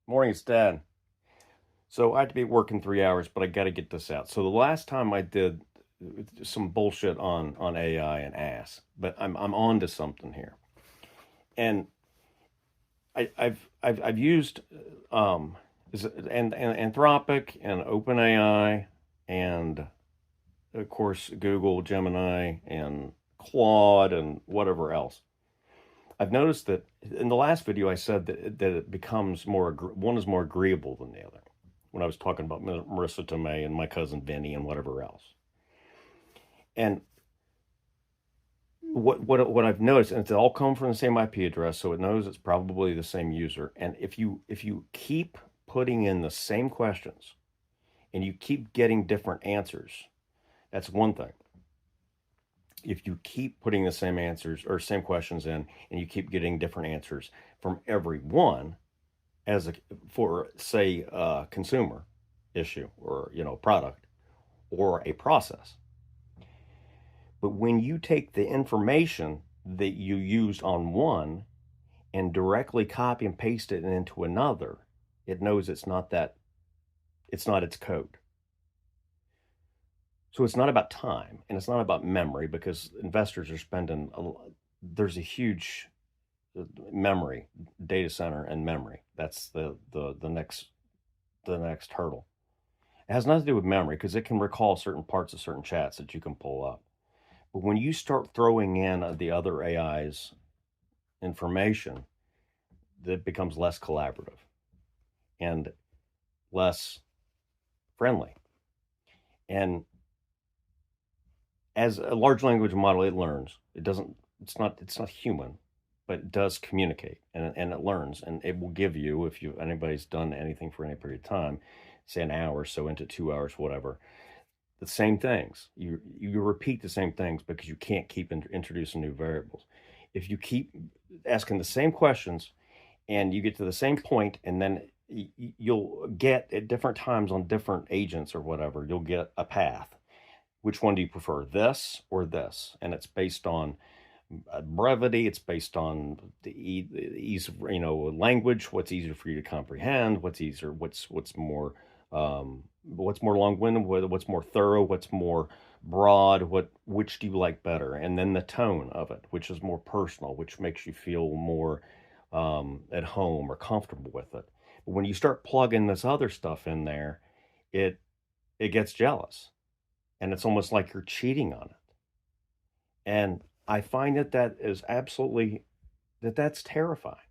Morning, it's Dad. So I had to be working 3 hours, but I got to get this out. So the last time I did some bullshit on AI and ass, but I'm on to something here, and I've used and Anthropic and OpenAI and of course Google Gemini and Claude and whatever else. I've noticed that in the last video I said that it becomes one is more agreeable than the other. When I was talking about Marissa Tomei and my cousin Vinny and whatever else. And what I've noticed, and it's all come from the same IP address, so it knows it's probably the same user. And if you keep putting in the same questions and you keep getting different answers, that's one thing. If you keep putting the same answers or same questions in and you keep getting different answers from everyone, for say a consumer issue or product or a process. But when you take the information that you used on one and directly copy and paste it into another, it knows it's not its code. So it's not about time and it's not about memory, because investors are spending there's a huge memory data center and memory. That's the next hurdle. It has nothing to do with memory because it can recall certain parts of certain chats that you can pull up. But when you start throwing in the other AI's information, that becomes less collaborative and less friendly. And as a large language model, it learns. It's not human, but it does communicate, and it learns, and it will give you, if anybody's done anything for any period of time, say an hour or so into 2 hours, whatever, the same things. You repeat the same things because you can't keep introducing new variables. If you keep asking the same questions and you get to the same point, and then you'll get at different times on different agents or whatever, you'll get a path. Which one do you prefer, this or this? And it's based on brevity. It's based on the ease of language. What's easier for you to comprehend? What's easier? What's more long-winded? What's more thorough? What's more broad? Which do you like better? And then the tone of it, which is more personal, which makes you feel more at home or comfortable with it. But when you start plugging this other stuff in there, it gets jealous, and it's almost like you're cheating on it. And I find that's terrifying.